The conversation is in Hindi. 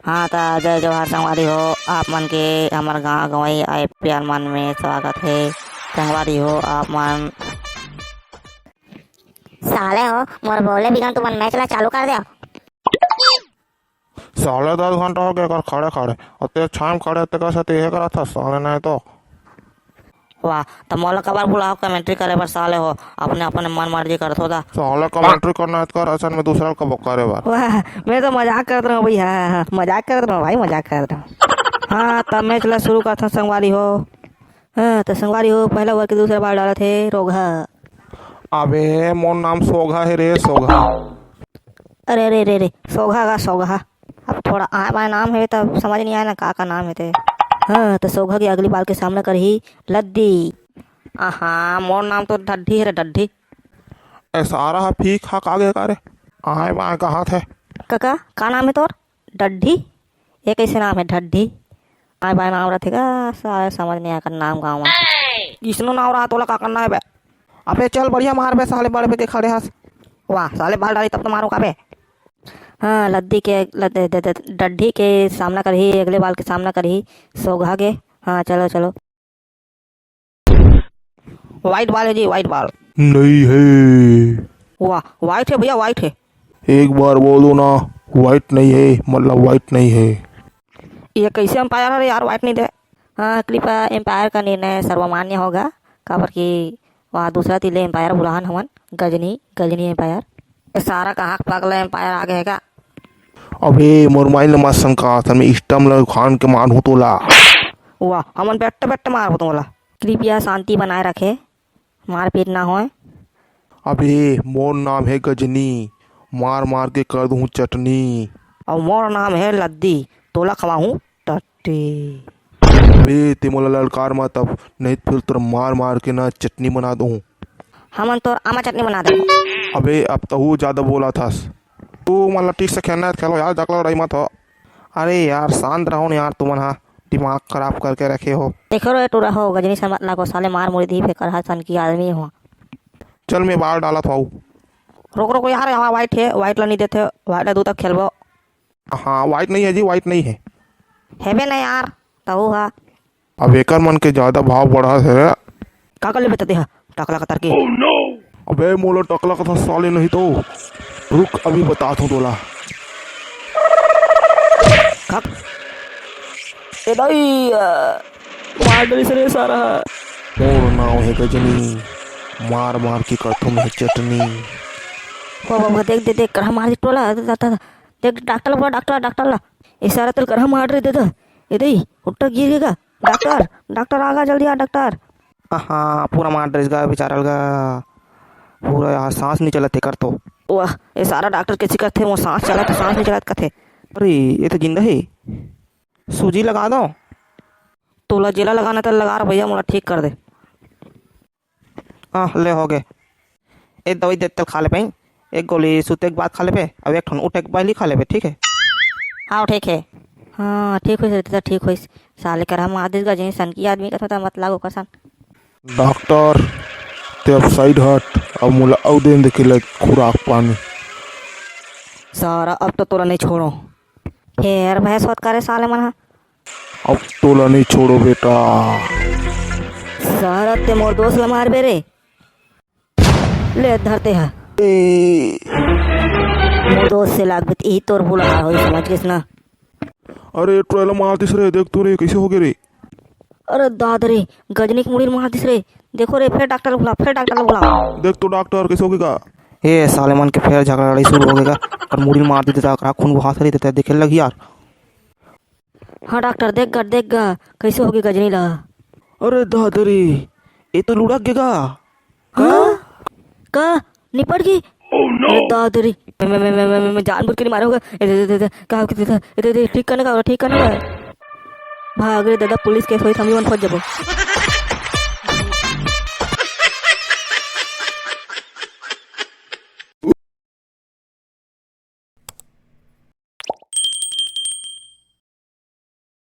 हाँ तो जय जवाहर संगवारी हो। आप मन के हमार गाँव गंवई IPL मन में स्वागत है। संगवारी हो आप मन साले हो मोर बोले बिना तुमन मैच ला चालू कर दिया। 10:30 घंटा हो गया कर खड़े खड़े अते छाम खड़े अते का साथ ये करा था साले नहीं तो वाह तो मोला कबर बुलाओ कमेंट्री करे पर साले हो अपने अपने मन मर्जी करत होता। साले कमेंट्री करना है कर असल में दूसरा का करे बार वाह मैं तो मजाक कर रहा हूँ भैया। हाँ, मजाक कर रहा हूँ भाई, मजाक कर रहा हूँ। हाँ तब मैच ला शुरू करता संगवारी हो। हाँ तो संगवारी हो पहला ओवर के दूसरे बार डाले थे रोगा। अबे मोर नाम सोगा है रे सोगा। अरे अरे अरे अरे सोगा का सोगा अब थोड़ा आए बाय नाम है तब समझ नहीं आया ना का नाम है ते। हाँ तो सोगा की अगली बाल के सामने कर ही लद्दी। हाँ मोर नाम तो डड्ढी है रे डड्ढी। ए सारा है फीक हक आगे करे आए बाएं कहा थे काका का नाम है तोर? डड्ढी? ये कैसे नाम है डड्ढी? आए बाय नाम रहेगा सारे समझ नहीं आया नाम गाँव में किसनो नाम रहा तोला का करना है बे। अबे चल बढ़िया मार बे साले बड़े पे के खड़े हंस। वाह साले बाल डाली तब तो मारो का बे। हाँ लद्दी के डड्ढी के सामना कर ही अगले बाल के सामना कर ही सोगा के। हाँ चलो चलो वाइट बॉल है जी, वाइट बॉल। नहीं है वाह वाइट है भैया, वाइट है। एक बार बोलो ना वाइट नहीं है मतलब वाइट नहीं है। ये कैसे एम्पायर है यार, वाइट नहीं दे। हाँ कृपया एम्पायर का निर्णय सर्वमान्य होगा काबर कि वहाँ दूसरा तिले एम्पायर बुलाहन हमन गजनी गजनी एम्पायर। सारा का हक पगला एम्पायर आगे है का। अबे मोर माइल नमा शंका था मैं स्टम ल खान के मान हो तोला। वाह हमन बैठते बैठते मार होता बोला। कृपया शांति बनाए रखे, मारपीट ना होए। अबे मोर नाम है गजनी मार मार के कर दूं चटनी। और मोर नाम है लद्दी तोला खवाहूँ टट्टी। अबे ते मोला ललकार मत अब नहीं तो फिर तुर मार मार के ना चटनी बना दूं। हमन तो आमा चटनी बना दे। अबे अब तो हूँ ज्यादा बोला था तू मतलब ठीक से खेलना है खेलो यार जकला लड़ाई मत हो। अरे यार शांत रहो ना यार तुम हाँ दिमाग खराब करके रखे हो। देखो रे तू रहो गजनी से मत लागो साले मार मुड़ी दी फेकर हसन की आदमी हो। चल मैं बाहर डाला था रोक रोको यार यहाँ वाइट है, वाइट ला नहीं देते, वाइट ला दू तक खेलबो। हाँ वाइट नहीं है जी वाइट नहीं है बे ना यार तहु हा। अब एकर मन के ज्यादा भाव बढ़ा है का कर ले बता दे हा टकला कतर के। अबे मोला टकला का था साले नहीं तो रुक अभी बता दूं तोला। ए भाई मार डली से रे सारा। मोर नाम है गजनी मार मार के करथूं मैं चटनी। वो देख दे देख कर मार टोला देख डॉक्टर ला डॉक्टर डॉक्टर ला इशारा तो कर मार रहे थे। ए दई उठा गिर गया डॉक्टर डॉक्टर आगा जल्दी आ डॉक्टर। हाँ पूरा मार डरेगा बेचारा का पूरा यहाँ सांस नहीं चलते कर तो। वाह ये सारा डॉक्टर कैसे करते वो सांस चला तो सांस नहीं चला कथे। अरे ये तो जिंदा है। सूजी लगा दो तोला जेला लगाना तो लगा रहा भैया मोला ठीक कर दे। हाँ ले हो गए। एक दवाई देते खा ले पाई एक गोली सूते के बाद खा ले पे अब एक ठन उठे के बाद ही खा ले पे ठीक है। हाँ ठीक है। हाँ ठीक हो तो ठीक हो साले कर हम आदेश का जिन सन की आदमी का था मत लागो कसन। डॉक्टर ते अब साइड हट अब मोला औ दिन देखे ले खुराक पानी। सारा अब तो तोरा नहीं छोड़ो फिर बहस होत करे साले मन। अब तोला नहीं छोड़ो बेटा। सारा ते मोर दोस्त ला मार बे रे ले धरते है मोर दोस्त से लाग बत यही तोर बुला हो समझ के ना। अरे ट्रेलर मार दिस रे देख तू रे कैसे हो गए रे। अरे दादरे गजनी की मुड़ी मार दिस रे देखो रे फिर डॉक्टर बुला फिर डॉक्टर बुला। देख तो डॉक्टर कैसे हो गएगा। ए साले मन के फिर झगड़ा लड़ाई शुरू हो गएगा और मुड़ी मार देते था खून बहा से देता देखे लगी यार। हाँ डॉक्टर देख गा कैसे होगी गजनी ला। अरे दादरी ये तो लुढ़क गएगा। का निपट गई। अरे दादरी मैं जानबूझ के नहीं मारूंगा ठीक करने का भाग रे दादा पुलिस केस होई हम फंस जाबो।